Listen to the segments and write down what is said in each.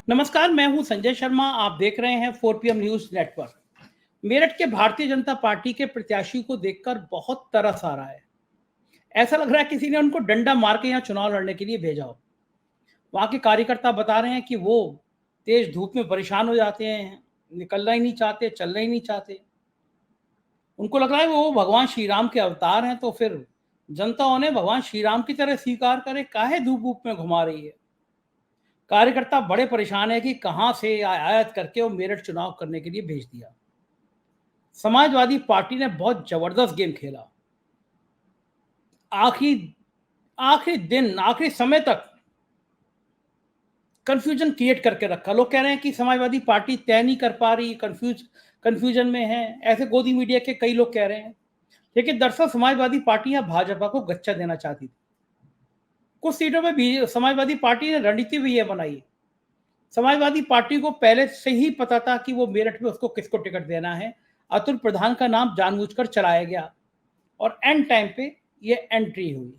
नमस्कार, मैं हूं संजय शर्मा। आप देख रहे हैं 4 PM न्यूज नेटवर्क। मेरठ के भारतीय जनता पार्टी के प्रत्याशी को देखकर बहुत तरस आ रहा है। ऐसा लग रहा है किसी ने उनको डंडा मार के यहाँ चुनाव लड़ने के लिए भेजा हो। वहां के कार्यकर्ता बता रहे हैं कि वो तेज धूप में परेशान हो जाते हैं, निकलना ही नहीं चाहते, चलना ही नहीं चाहते। उनको लग रहा है वो भगवान श्री राम के अवतार हैं, तो फिर जनता उन्हें भगवान श्री राम की तरह स्वीकार करे, काहे धूप धूप में घुमा रही है। कार्यकर्ता बड़े परेशान है कि कहां से आयात करके वो मेरठ चुनाव करने के लिए भेज दिया। समाजवादी पार्टी ने बहुत जबरदस्त गेम खेला। आखिरी आखिरी दिन, आखिरी समय तक कंफ्यूजन क्रिएट करके रखा। लोग कह रहे हैं कि समाजवादी पार्टी तय नहीं कर पा रही, कंफ्यूजन में है, ऐसे गोदी मीडिया के कई लोग कह रहे हैं। लेकिन दरअसल समाजवादी पार्टी या भाजपा को गच्चा देना चाहती थी। कुछ सीटों में भी समाजवादी पार्टी ने रणनीति भी यह बनाई। समाजवादी पार्टी को पहले से ही पता था कि वो मेरठ में उसको किसको टिकट देना है। अतुल प्रधान का नाम जानबूझकर चलाया गया और एंड टाइम पे ये एंट्री हुई,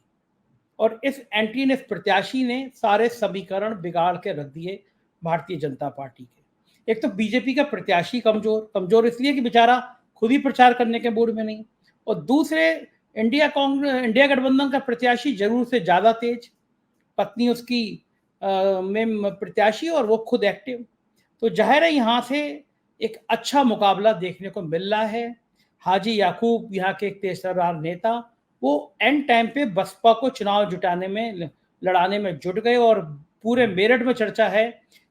और इस एंट्री ने, इस प्रत्याशी ने सारे समीकरण बिगाड़ के रख दिए भारतीय जनता पार्टी के। एक तो बीजेपी का प्रत्याशी कमजोर कमजोर इसलिए कि बेचारा खुद ही प्रचार करने के मूड में नहीं, और दूसरे इंडिया गठबंधन का प्रत्याशी जरूर से ज्यादा तेज, पत्नी उसकी में प्रत्याशी और वो खुद एक्टिव। तो जाहिर है यहाँ से एक अच्छा मुकाबला देखने को मिल रहा है। हाजी याकूब यहाँ के एक तेजतर्रार नेता, वो एंड टाइम पे बसपा को चुनाव जुटाने में, लड़ाने में जुट गए, और पूरे मेरठ में चर्चा है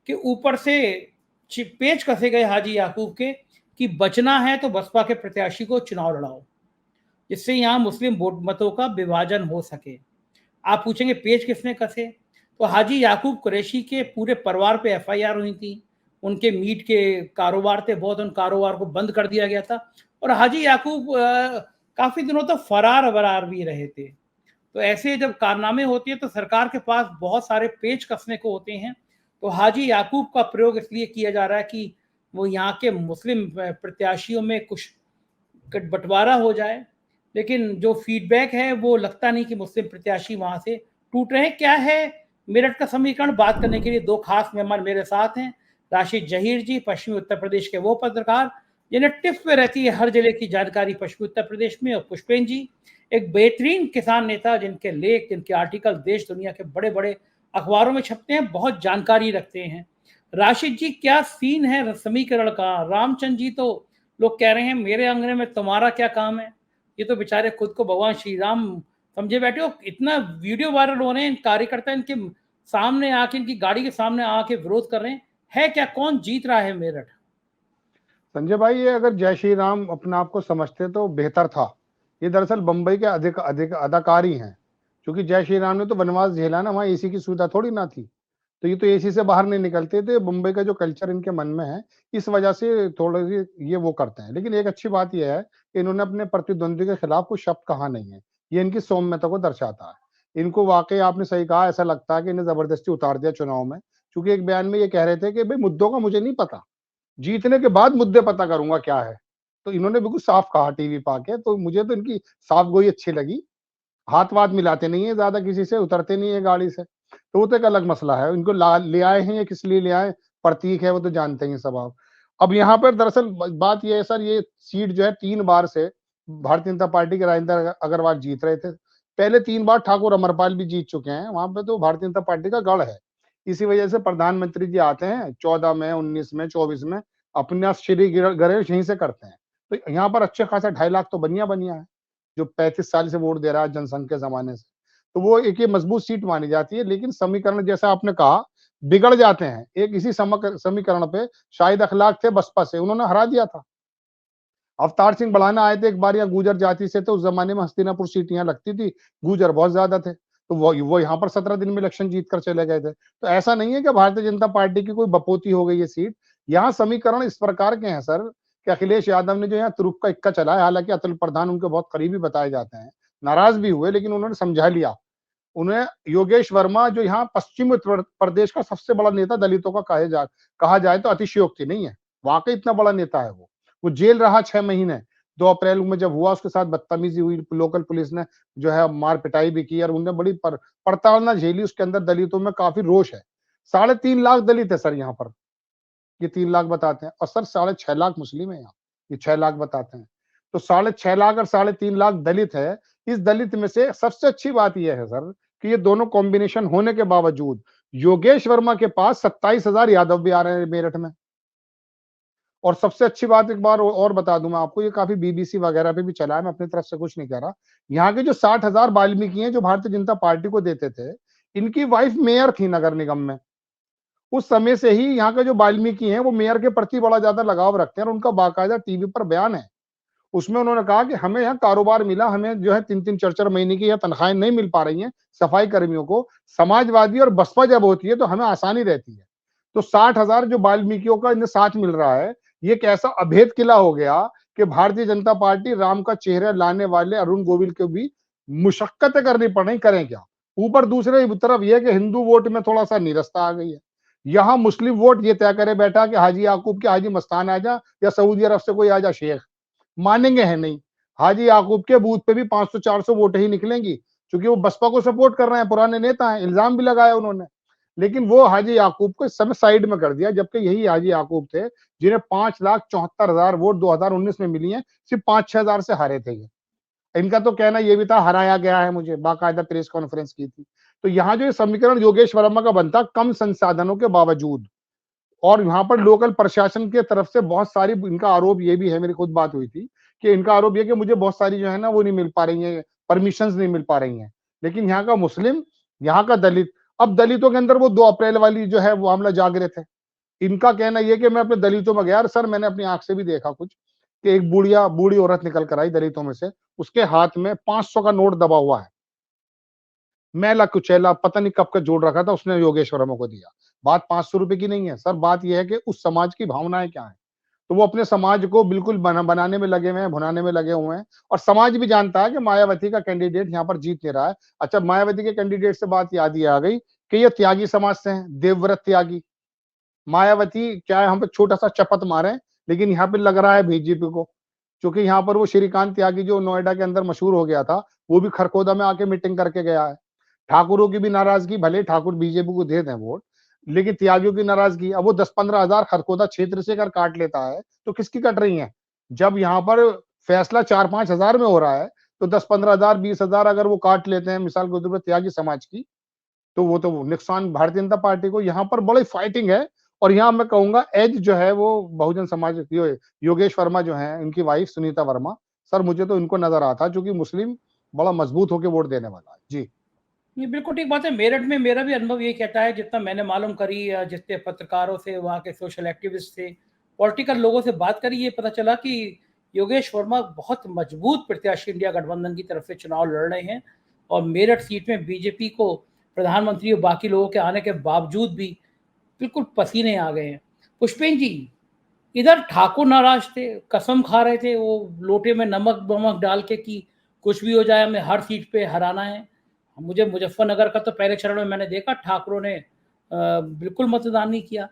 कि ऊपर से पेच कसे गए हाजी याकूब के कि बचना है तो बसपा के प्रत्याशी को चुनाव लड़ाओ, जिससे यहाँ मुस्लिम वोट मतों का विभाजन हो सके। आप पूछेंगे पेच किसने कसे, तो हाजी याकूब कुरैशी के पूरे परिवार पे FIR हुई थी। उनके मीट के कारोबार थे बहुत, उन कारोबार को बंद कर दिया गया था, और हाजी याकूब काफी दिनों तक फरार वरार भी रहे थे। तो ऐसे जब कारनामे होते हैं तो सरकार के पास बहुत सारे पेच कसने को होते हैं। तो हाजी याकूब का प्रयोग इसलिए किया जा रहा है कि वो यहाँ के मुस्लिम प्रत्याशियों में कुछ बंटवारा हो जाए। लेकिन जो फीडबैक है वो लगता नहीं कि मुस्लिम प्रत्याशी वहां से टूट रहे हैं। क्या है मेरठ का समीकरण, बात करने के लिए दो खास मेहमान मेरे साथ हैं। राशिद जहीर जी, पश्चिमी उत्तर प्रदेश के वो पत्रकार जिन्हें टिप्स पे रहती है हर जिले की जानकारी पश्चिमी उत्तर प्रदेश में, और पुष्पेन जी, एक बेहतरीन किसान नेता जिनके लेख, जिनके आर्टिकल देश दुनिया के बड़े बड़े अखबारों में छपते हैं, बहुत जानकारी रखते हैं। राशिद जी, क्या सीन है समीकरण का? रामचंद्र जी तो लोग कह रहे हैं मेरे अंगने में तुम्हारा क्या काम है, ये तो बेचारे खुद को भगवान श्री राम समझे बैठे हो। इतना वीडियो वायरल हो रहे हैं, कार्यकर्ता इनके सामने आके, इनकी गाड़ी के सामने आके विरोध कर रहे हैं। है क्या, कौन जीत रहा है मेरठ? संजय भाई, ये अगर जय श्री राम अपना आप को समझते तो बेहतर था। ये दरअसल बंबई के अधिक अधिक अदाकार ही हैं, क्योंकि जय श्री राम ने तो वनवास झेला ना, वहां एसी की सुविधा थोड़ी ना थी। तो ये तो एसी से बाहर नहीं निकलते थे। मुंबई का जो कल्चर इनके मन में है, इस वजह से थोड़ा ये वो करते हैं। लेकिन एक अच्छी बात यह है कि इन्होंने अपने प्रतिद्वंदी के खिलाफ कुछ शब्द कहा नहीं है। ये इनकी सौम्यता को दर्शाता है। इनको वाकई आपने सही कहा, ऐसा लगता है कि इन्हें जबरदस्ती उतार दिया चुनाव में। क्योंकि एक बयान में ये कह रहे थे कि भाई मुद्दों का मुझे नहीं पता, जीतने के बाद मुद्दे पता करूंगा क्या है। तो इन्होंने बिल्कुल साफ कहा टीवी पे आके, तो मुझे तो इनकी साफ गोई अच्छी लगी। हाथ वाथ मिलाते नहीं है ज्यादा, किसी से उतरते नहीं है गाड़ी से। तो वो तो एक अलग मसला है। इनको ले आए हैं, ये किस लिए ले आए, प्रतीक है, वो तो जानते ही सब आप। अब यहाँ पर दरअसल बात ये है सर, ये सीट जो है 3 बार से भारतीय जनता पार्टी के राजेंद्र अग्रवाल जीत रहे थे। पहले 3 बार ठाकुर अमरपाल भी जीत चुके हैं। वहां पे तो भारतीय जनता पार्टी का गढ़ है। इसी वजह से प्रधानमंत्री जी आते हैं 14 में, 19 में, 24 में, अपना श्री गणेश यहीं से करते हैं। तो यहाँ पर अच्छे खासा 2.5 लाख तो बनिया बनिया है, जो 35 साल से वोट दे रहा है जनसंघ के जमाने से। तो वो एक ये मजबूत सीट मानी जाती है। लेकिन समीकरण जैसा आपने कहा बिगड़ जाते हैं। एक इसी समीकरण पे शाहिद अखलाक थे बसपा से, उन्होंने हरा दिया था। अवतार सिंह बढ़ाना आए थे एक बार यहाँ गुजर जाति से, तो उस जमाने में हस्तिनापुर सीट यहाँ लगती थी, गुजर बहुत ज्यादा थे, तो वो यहाँ पर 17 दिन में इलेक्शन जीत कर चले गए थे। तो ऐसा नहीं है कि भारतीय जनता पार्टी की कोई बपोती हो गई है सीट। यहाँ समीकरण इस प्रकार के हैं सर कि अखिलेश यादव ने जो यहाँ तुरुप का इक्का चलाया, हालांकि अतुल प्रधान उनके बहुत करीबी बताए जाते हैं, नाराज भी हुए, लेकिन उन्होंने समझा लिया। उन्हें योगेश वर्मा, जो यहाँ पश्चिम उत्तर प्रदेश का सबसे बड़ा नेता दलितों का कहा जाए तो अतिशयोक्ति नहीं है। वाकई इतना बड़ा नेता है वो जेल रहा 6 महीने। 2 अप्रैल में जब हुआ, उसके साथ बदतमीजी हुई, लोकल पुलिस ने जो है मार पिटाई भी की, और उन्होंने बड़ी प्रताड़ना झेली। उसके अंदर दलितों में काफी रोष है। 3.5 लाख दलित है सर यहाँ पर, ये 3 लाख बताते हैं, और सर 6.5 लाख मुस्लिम है यहाँ, ये 6 लाख बताते हैं। तो 6.5 लाख और 3.5 लाख दलित है। इस दलित में से सबसे अच्छी बात यह है सर कि ये दोनों कॉम्बिनेशन होने के बावजूद योगेश वर्मा के पास 27,000 यादव भी आ रहे हैं मेरठ में। और सबसे अच्छी बात एक बार और बता दूं मैं आपको, ये काफी बीबीसी वगैरह पे भी चला है, मैं अपनी तरफ से कुछ नहीं कह रहा। यहाँ के जो 60,000 वाल्मीकि हैं जो भारतीय जनता पार्टी को देते थे, इनकी वाइफ मेयर थी नगर निगम में। उस समय से ही यहाँ के जो वाल्मीकि हैं वो मेयर के प्रति बड़ा ज्यादा लगाव रखते हैं, और उनका बाकायदा टीवी पर बयान है। उसमें उन्होंने कहा कि हमें यहाँ कारोबार मिला, हमें जो है 3-3 4-4 महीने की यह तनख्वाहें नहीं मिल पा रही हैं सफाई कर्मियों को। समाजवादी और बसपा जब होती है तो हमें आसानी रहती है। तो 60,000 जो वाल्मीकियों का इन्हें साथ मिल रहा है, ये एक ऐसा अभेद किला हो गया कि भारतीय जनता पार्टी राम का चेहरा लाने वाले अरुण गोविल को भी मुशक्कतें करनी पड़ रही, करें क्या। ऊपर दूसरे तरफ यह कि हिंदू वोट में थोड़ा सा निरस्ता आ गई है। यहाँ मुस्लिम वोट ये तय करे बैठा कि हाजी याकूब के हाजी मस्तान आ जा या सऊदी अरब से कोई आ जा शेख, मानेंगे है नहीं। हाजी याकूब के बूथ पे भी 500-400 वोट ही निकलेंगी, क्योंकि वो बसपा को सपोर्ट कर रहे हैं, पुराने नेता हैं, इल्जाम भी लगाया उन्होंने। लेकिन वो हाजी याकूब को इस समय साइड में कर दिया, जबकि यही हाजी याकूब थे जिन्हें 5,74,000 वोट 2019 में मिली हैं, सिर्फ 5-6 हजार से हारे थे ये। इनका तो कहना ये भी था हराया गया है मुझे, बाकायदा प्रेस कॉन्फ्रेंस की थी। तो यहाँ जो ये समीकरण योगेश वर्मा का बनता, कम संसाधनों के बावजूद, और यहाँ पर लोकल प्रशासन के तरफ से बहुत सारी, इनका आरोप ये भी है, मेरी खुद बात हुई थी कि इनका आरोप ये कि मुझे बहुत सारी जो है ना वो नहीं मिल पा रही है, परमिशंस नहीं मिल पा रही हैं। लेकिन यहाँ का मुस्लिम, यहाँ का दलित, अब दलितों के अंदर वो 2 अप्रैल वाली जो है वो मामला जागृत है। इनका कहना ये कि मैं अपने दलितों में गया, सर मैंने अपनी आंख से भी देखा कुछ, कि एक बूढ़ी औरत निकल कर आई दलितों में से, उसके हाथ में 500 का नोट दबा हुआ है, मैला कुचैला पता नहीं कब का जोड़ रखा था, उसने योगेश वर्मा को दिया। बात 500 रुपए की नहीं है सर, बात यह है कि उस समाज की भावनाएं क्या है। तो वो अपने समाज को बिल्कुल बनाने में लगे हुए हैं, भुनाने में लगे हुए हैं, और समाज भी जानता है कि मायावती का कैंडिडेट यहाँ पर जीत नहीं रहा है। अच्छा, मायावती के कैंडिडेट से बात याद ही आ गई कि ये त्यागी समाज से हैं, देवव्रत त्यागी। मायावती क्या है, हम पे छोटा सा चपत मारे, लेकिन यहाँ पे लग रहा है बीजेपी को, क्योंकि यहाँ पर वो श्रीकांत त्यागी जो नोएडा के अंदर मशहूर हो गया था, वो भी खरखोदा में आके मीटिंग करके गया है। ठाकुरों की भी नाराजगी, भले ठाकुर बीजेपी को दे दें वोट, लेकिन त्यागियों की नाराजगी, अब वो 10-15 हजार खरखोदा क्षेत्र से अगर काट लेता है तो किसकी कट रही है। जब यहाँ पर फैसला 4-5 हजार में हो रहा है, तो 10-15 हजार 20 हजार अगर वो काट लेते हैं मिसाल के तौर पर त्यागी समाज की, तो वो तो नुकसान भारतीय जनता पार्टी को। यहाँ पर बड़ी फाइटिंग है, और यहाँ मैं कहूंगा एज जो है वो बहुजन समाज, योगेश वर्मा जो है, इनकी वाइफ सुनीता वर्मा, सर मुझे तो इनको नजर आता है, क्योंकि मुस्लिम बड़ा मजबूत होकर वोट देने वाला है जी। ये बिल्कुल ठीक बात है। मेरठ में मेरा भी अनुभव ये कहता है, जितना मैंने मालूम करी या जितने पत्रकारों से, वहाँ के सोशल एक्टिविस्ट से, पॉलिटिकल लोगों से बात करी, ये पता चला कि योगेश वर्मा बहुत मजबूत प्रत्याशी इंडिया गठबंधन की तरफ से चुनाव लड़ रहे हैं, और मेरठ सीट में बीजेपी को प्रधानमंत्री और बाकी लोगों के आने के बावजूद भी बिल्कुल पसीने आ गए हैं। पुष्पेन जी, इधर ठाकुर नाराज थे, कसम खा रहे थे वो लोटे में नमक वमक डाल के कि कुछ भी हो जाए हमें हर सीट पे हराना है। मुझे मुजफ्फरनगर का तो पहले चरण में मैंने देखा ठाकुरों ने बिल्कुल मतदान नहीं किया।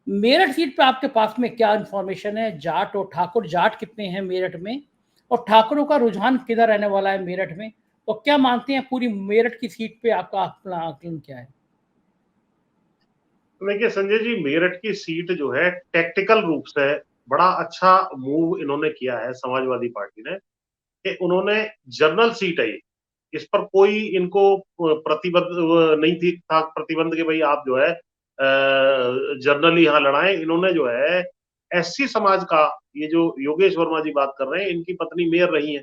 मेरठ सीट पे आपके पास में क्या इंफॉर्मेशन है? जाट और ठाकुर, जाट कितने हैं मेरठ में, और ठाकुरों का रुझान किधर रहने वाला है मेरठ में, और क्या मानते हैं पूरी मेरठ की सीट पे आपका अपना आकलन क्या है? देखिए संजय जी, मेरठ की सीट जो है टेक्टिकल रूप से बड़ा अच्छा मूव इन्होंने किया है समाजवादी पार्टी ने, कि उन्होंने जनरल सीट है, इस पर कोई इनको प्रतिबंध नहीं थी था, प्रतिबंध के भाई आप जो है जनरली यहाँ लड़ाएं। इन्होंने जो है एससी समाज का, ये जो योगेश वर्मा जी बात कर रहे हैं, इनकी पत्नी मेयर रही है,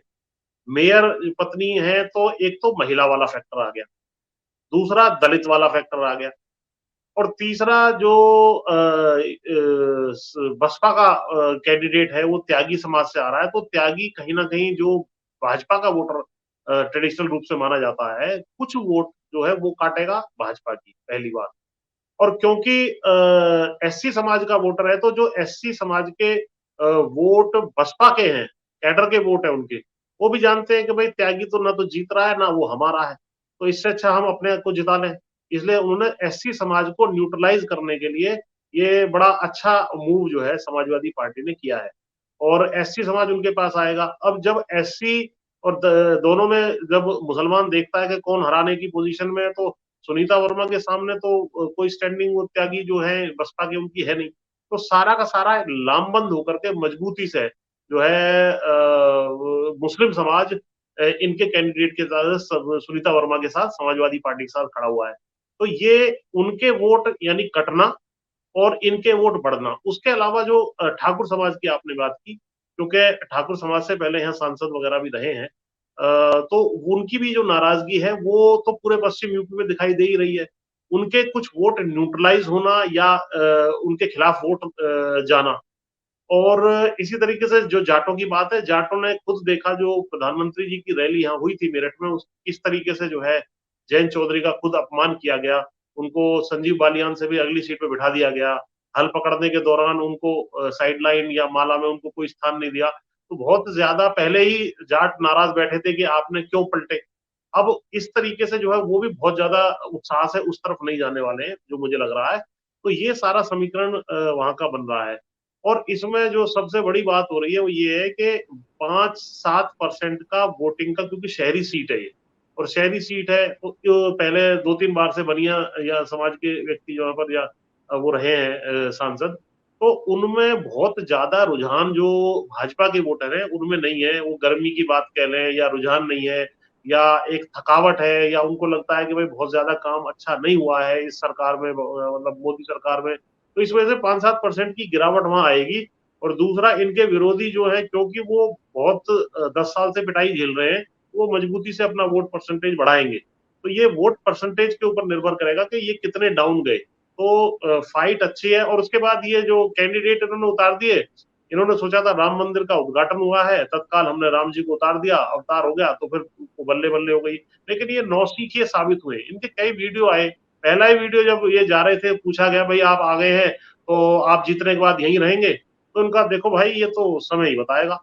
मेयर पत्नी है, तो एक तो महिला वाला फैक्टर आ गया, दूसरा दलित वाला फैक्टर आ गया, और तीसरा जो बसपा का कैंडिडेट है वो त्यागी समाज से आ रहा है, तो त्यागी कहीं ना कहीं जो भाजपा का वोटर ट्रेडिशनल रूप से माना जाता है, कुछ वोट जो है वो काटेगा भाजपा की, पहली बात। और क्योंकि एससी समाज का वोटर है, तो जो एससी समाज के वोट बसपा के हैं, कैडर के वोट है उनके, वो भी जानते हैं कि भाई त्यागी तो ना तो जीत रहा है ना वो हमारा है, तो इससे अच्छा हम अपने को जिता लें। इसलिए उन्होंने एससी समाज को न्यूट्रलाइज करने के लिए ये बड़ा अच्छा मूव जो है समाजवादी पार्टी ने किया है, और एससी समाज उनके पास आएगा। अब जब एससी और दोनों में जब मुसलमान देखता है कि कौन हराने की पोजीशन में है, तो सुनीता वर्मा के सामने तो कोई स्टैंडिंग वो त्यागी जो है बसपा की उनकी है नहीं। तो सारा का सारा लामबंद होकर के मजबूती से जो है मुस्लिम समाज इनके कैंडिडेट के साथ सुनीता वर्मा के साथ समाजवादी पार्टी के साथ खड़ा हुआ है। तो ये उनके वोट यानी कटना और इनके वोट बढ़ना। उसके अलावा जो ठाकुर समाज की आपने बात की, क्योंकि ठाकुर समाज से पहले यहाँ सांसद वगैरह भी रहे हैं, तो उनकी भी जो नाराजगी है वो तो पूरे पश्चिम यूपी में दिखाई दे ही रही है। उनके कुछ वोट न्यूट्रलाइज होना या उनके खिलाफ वोट जाना। और इसी तरीके से जो जाटों की बात है, जाटों ने खुद देखा जो प्रधानमंत्री जी की रैली यहाँ हुई थी मेरठ में, किस तरीके से जो है जयंत चौधरी का खुद अपमान किया गया। उनको संजीव बालियान से भी अगली सीट पे बिठा दिया गया। हल पकड़ने के दौरान उनको साइड लाइन या माला में उनको कोई स्थान नहीं दिया। तो बहुत ज्यादा पहले ही जाट नाराज बैठे थे कि आपने क्यों पलटे। अब इस तरीके से जो है वो भी बहुत ज्यादा उत्साह से उस तरफ नहीं जाने वाले हैं, जो मुझे लग रहा है। तो ये सारा समीकरण वहां का बन रहा है। और इसमें जो सबसे बड़ी बात हो रही है वो ये है कि 5-7% का वोटिंग का, क्योंकि शहरी सीट है ये, और शहरी सीट है तो पहले 2-3 बार से बनिया या समाज के व्यक्ति जो पर या वो रहे हैं सांसद, तो उनमें बहुत ज्यादा रुझान जो भाजपा के वोटर हैं उनमें नहीं है। वो गर्मी की बात कह लें या रुझान नहीं है, या एक थकावट है, या उनको लगता है कि भाई बहुत ज्यादा काम अच्छा नहीं हुआ है इस सरकार में, मतलब मोदी सरकार में। तो इस वजह से 5-7% की गिरावट वहां आएगी। और दूसरा, इनके विरोधी जो है, क्योंकि वो बहुत 10 साल से पिटाई झेल रहे हैं, वो मजबूती से अपना वोट परसेंटेज बढ़ाएंगे। तो ये वोट परसेंटेज के ऊपर निर्भर करेगा कि ये कितने डाउन गए। तो फाइट अच्छी है। और उसके बाद ये जो कैंडिडेट इन्होंने उतार दिए, इन्होंने सोचा था राम मंदिर का उद्घाटन हुआ है, तत्काल हमने राम जी को उतार दिया, अवतार हो गया, तो फिर बल्ले बल्ले हो गई। लेकिन ये नौसिखिए साबित हुए। इनके कई वीडियो आए। पहला ही वीडियो जब ये जा रहे थे, पूछा गया भाई आप आ गए हैं तो आप जीतने के बाद यहीं रहेंगे, तो उनका देखो भाई ये तो समय ही बताएगा।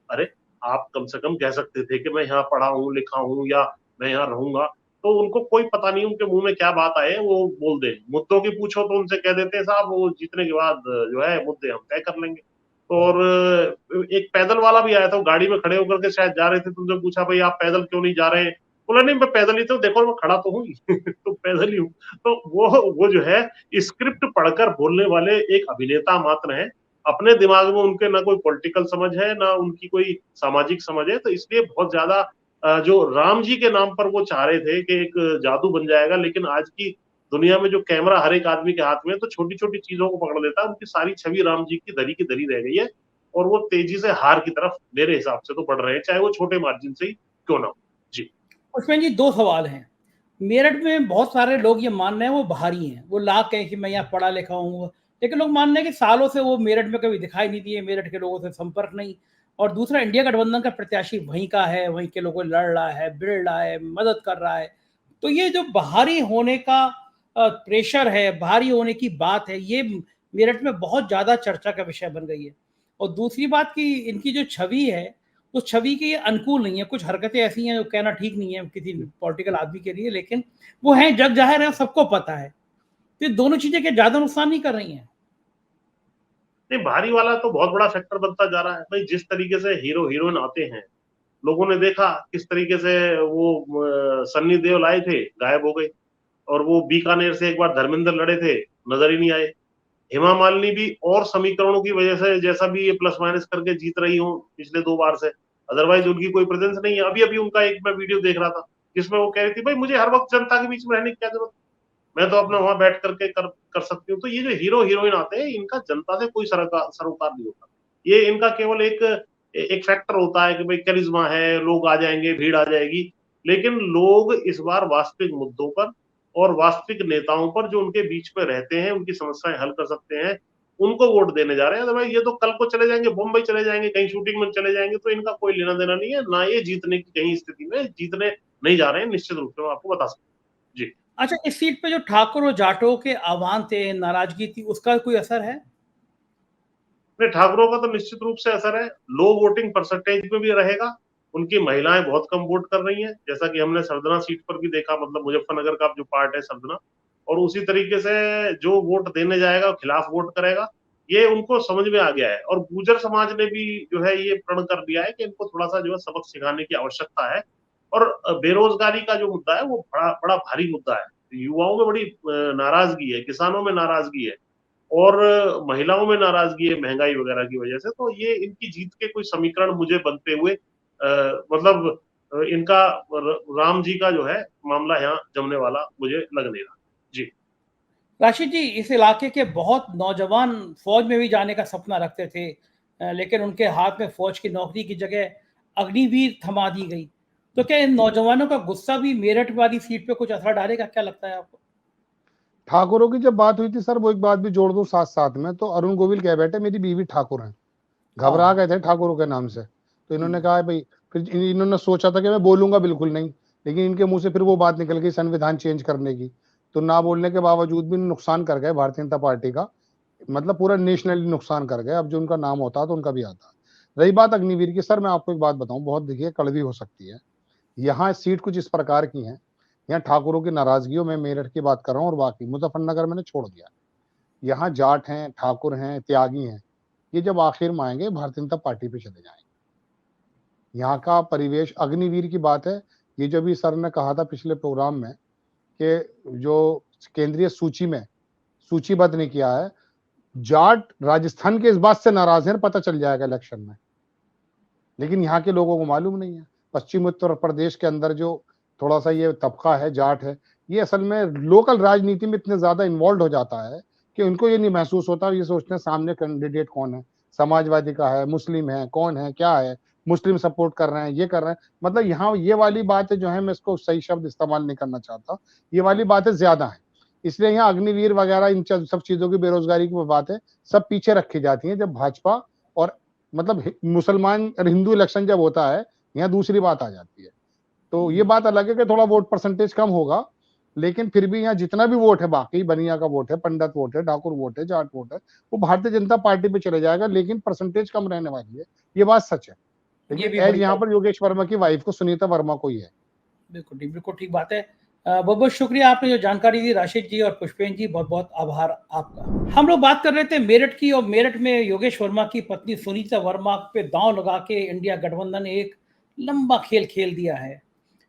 अरे आप कम से कम कह सकते थे कि मैं यहाँ पढ़ा हूँ लिखा हूँ या मैं यहाँ रहूंगा। तो उनको कोई पता नहीं उनके मुंह में क्या बात आए वो बोल दे। मुद्दों की पूछो तो उनसे कह देते हैं साहब वो जीतने के बाद जो है मुद्दे हम तय कर लेंगे। और एक पैदल वाला भी आया था, गाड़ी में खड़े होकर के शायद जा रहे थे, तुमसे पूछा भाई आप पैदल क्यों नहीं जा रहे हैं, बोला नहीं मैं पैदल ही तो, देखो मैं खड़ा तो हूँ तो पैदल ही हूँ। तो वो जो है स्क्रिप्ट पढ़कर बोलने वाले एक अभिनेता मात्र हैं। अपने दिमाग में उनके ना कोई पॉलिटिकल समझ है ना उनकी कोई सामाजिक समझ है। तो इसलिए बहुत ज्यादा जो राम जी के नाम पर वो चाह रहे थे कि एक जादू बन जाएगा, लेकिन आज की दुनिया में जो कैमरा हर एक आदमी के हाथ में है, तो छोटी छोटी चीजों को पकड़ लेता है। उनकी सारी छवि राम जी की धरी रह गई है। और वो तेजी से हार की तरफ मेरे हिसाब से तो बढ़ रहे हैं, चाहे वो छोटे मार्जिन से ही क्यों ना हो। जी उसमें जी दो सवाल हैं। मेरठ में बहुत सारे लोग ये मान रहे हैं वो बाहरी हैं, वो लाख कहें कि मैं यहाँ पढ़ा लिखा हूँ, लेकिन लोग मान रहे हैं कि सालों से वो मेरठ में कभी दिखाई नहीं दिए, मेरठ के लोगों से संपर्क नहीं। और दूसरा, इंडिया गठबंधन का प्रत्याशी वहीं का है, वहीं के लोगों लड़ रहा है, भिड़ रहा है, मदद कर रहा है। तो ये जो बाहरी होने का प्रेशर है, बाहरी होने की बात है, ये मेरठ में बहुत ज्यादा चर्चा का विषय बन गई है। और दूसरी बात कि इनकी जो छवि है, उस छवि के अनुकूल नहीं है। कुछ हरकतें ऐसी हैं जो कहना ठीक नहीं है किसी पॉलिटिकल आदमी के लिए, लेकिन वो हैं, जग जाहिर है, सबको पता है। तो ये दोनों चीजें क्या ज्यादा नुकसान नहीं कर रही हैं? नहीं, भारी वाला तो बहुत बड़ा फैक्टर बनता जा रहा है भाई। जिस तरीके से हीरो हीरोइन आते हैं, लोगों ने देखा किस तरीके से वो सन्नी देओल आए थे, गायब हो गए। और वो बीकानेर से एक बार धर्मेंद्र लड़े थे, नजर ही नहीं आए। हेमा मालिनी भी और समीकरणों की वजह से जैसा भी ये प्लस माइनस करके जीत रही हूँ पिछले 2 बार से, अदरवाइज उनकी कोई प्रेजेंस नहीं है। अभी अभी उनका एक मैं वीडियो देख रहा था जिसमें वो कह रही थी भाई मुझे हर वक्त जनता के बीच में रहने की क्या जरूरत, मैं तो अपना वहां बैठ करके कर सकती हूँ। तो ये जो हीरो हीरोइन आते हैं, इनका जनता से कोई सरोकार नहीं होता। ये इनका केवल एक एक फैक्टर होता है कि भाई करिश्मा है, लोग आ जाएंगे, भीड़ आ जाएगी। लेकिन लोग इस बार वास्तविक मुद्दों पर और वास्तविक नेताओं पर जो उनके बीच में रहते हैं, उनकी समस्याएं हल कर सकते हैं, उनको वोट देने जा रहे हैं। अदरवाइज ये तो कल को चले जाएंगे, मुंबई चले जाएंगे, कहीं शूटिंग में चले जाएंगे, तो इनका कोई लेना देना नहीं है ना। ये जीतने की कहीं स्थिति में जीतने नहीं जा रहे हैं, निश्चित रूप से मैं आपको बता सकता हूँ। जी अच्छा, इस सीट पे जो ठाकुर और जाटों के आह्वान थे, नाराजगी थी, उसका कोई असर है? नहीं, ठाकुरों का तो निश्चित रूप से असर है। लो वोटिंग परसेंटेज में भी रहेगा। उनकी महिलाएं बहुत कम वोट कर रही हैं, जैसा कि हमने सरदना सीट पर भी देखा, मतलब मुजफ्फरनगर का जो पार्ट है सरदना। और उसी तरीके से जो वोट देने जाएगा खिलाफ वोट करेगा, ये उनको समझ में आ गया है। और गुर्जर समाज ने भी जो है ये प्रण कर दिया है कि इनको थोड़ा सा जो है सबक सिखाने की आवश्यकता है। और बेरोजगारी का जो मुद्दा है वो बड़ा बड़ा भारी मुद्दा है। युवाओं में बड़ी नाराजगी है, किसानों में नाराजगी है और महिलाओं में नाराजगी है महंगाई वगैरह की वजह से। तो ये इनकी जीत के कोई समीकरण मुझे बनते हुए मतलब इनका राम जी का जो है मामला यहाँ जमने वाला मुझे लग नहीं रहा। जी राशिद जी, इस इलाके के बहुत नौजवान फौज में भी जाने का सपना रखते थे, लेकिन उनके हाथ में फौज की नौकरी की जगह अग्निवीर थमा दी गई। तो क्या इन नौजवानों का गुस्सा भी मेरठ वाली सीट पे कुछ असर डालेगा, क्या लगता है आपको? ठाकुरों की जब बात हुई थी सर, वो एक बात भी जोड़ दूं साथ साथ में, तो अरुण गोविल कह बैठे मेरी बीवी ठाकुर है, घबरा गए थे ठाकुरों के नाम से। तो इन्होंने कहा भाई, फिर इन्होंने सोचा था कि मैं बोलूंगा बिल्कुल नहीं, लेकिन इनके मुंह से फिर वो बात निकल गई संविधान चेंज करने की। तो ना बोलने के बावजूद भी नुकसान कर गए भारतीय जनता पार्टी का, मतलब पूरा नेशनली नुकसान कर गए। अब जो उनका नाम होता तो उनका भी आता। रही बात अग्निवीर की, सर मैं आपको एक बात बताऊं, बहुत देखिए कड़वी हो सकती है। यहाँ सीट कुछ इस प्रकार की है, यहाँ ठाकुरों की नाराजगियों में मेरठ की बात कर रहा हूँ, और बाकी मुजफ्फरनगर मैंने छोड़ दिया। यहाँ जाट हैं, ठाकुर हैं, त्यागी हैं, ये जब आखिर में आएंगे भारतीय जनता पार्टी पे चले जाएंगे। यहाँ का परिवेश, अग्निवीर की बात है, ये जो भी सर ने कहा था पिछले प्रोग्राम में कि जो केंद्रीय सूची में सूचीबद्ध नहीं किया है, जाट राजस्थान के इस बात से नाराज है, पता चल जाएगा इलेक्शन में, लेकिन यहाँ के लोगों को मालूम नहीं है। पश्चिम उत्तर प्रदेश के अंदर जो थोड़ा सा ये तबका है, जाट है, ये असल में लोकल राजनीति में इतने ज्यादा इन्वॉल्व हो जाता है कि उनको ये नहीं महसूस होता, ये सोचते हैं सामने कैंडिडेट कौन है, समाजवादी का है, मुस्लिम है, कौन है, क्या है, मुस्लिम सपोर्ट कर रहे हैं, ये कर रहे हैं। मतलब यहाँ ये वाली बात जो है, मैं इसको सही शब्द इस्तेमाल नहीं करना चाहता, ये वाली बातें ज्यादा है। इसलिए यहाँ अग्निवीर वगैरह इन सब चीजों की, बेरोजगारी की बातें सब पीछे रखी जाती हैं। जब भाजपा और मतलब मुसलमान और हिंदू इलेक्शन जब होता है, यहाँ दूसरी बात आ जाती है। तो ये बात अलग है कि थोड़ा वोट परसेंटेज कम होगा, लेकिन फिर भी यहाँ जितना भी वोट है, बाकी बनिया का वोट है, पंडित वोट है, ठाकुर वोट है, जाट वोट है, वो भारतीय जनता पार्टी पे चले जाएगा, लेकिन परसेंटेज कम रहने वाली है, ये बात सच है। ये लेकिन भी एज बड़ी यहाँ बात। पर योगेश वर्मा की वाइफ को, सुनीता वर्मा को ही है। बिल्कुल ठीक बात है। बहुत बहुत शुक्रिया, आपने जो जानकारी दी राशिद जी और पुष्पेन जी, बहुत बहुत आभार आपका। हम लोग बात कर रहे थे मेरठ की, और मेरठ में योगेश वर्मा की पत्नी सुनीता वर्मा पे दांव लगा के इंडिया गठबंधन ने एक लंबा खेल खेल दिया है।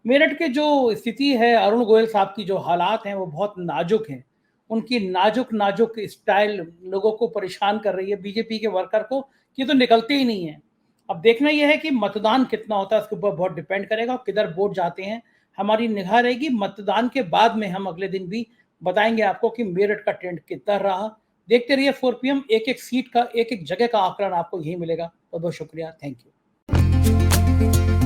मेरठ के जो स्थिति है, अरुण गोयल साहब की जो हालात हैं वो बहुत नाजुक हैं। उनकी नाजुक नाजुक स्टाइल लोगों को परेशान कर रही है, बीजेपी के वर्कर को, कि तो निकलते ही नहीं है। अब देखना यह है कि मतदान कितना होता है, उसके ऊपर बहुत डिपेंड करेगा, किधर वोट जाते हैं। हमारी निगाह रहेगी मतदान के बाद में, हम अगले दिन भी बताएंगे आपको कि मेरठ का ट्रेंड कितना रहा। देखते रहिए 4 PM, एक एक सीट का, एक एक जगह का आकलन आपको यही मिलेगा। बहुत बहुत शुक्रिया, थैंक यू।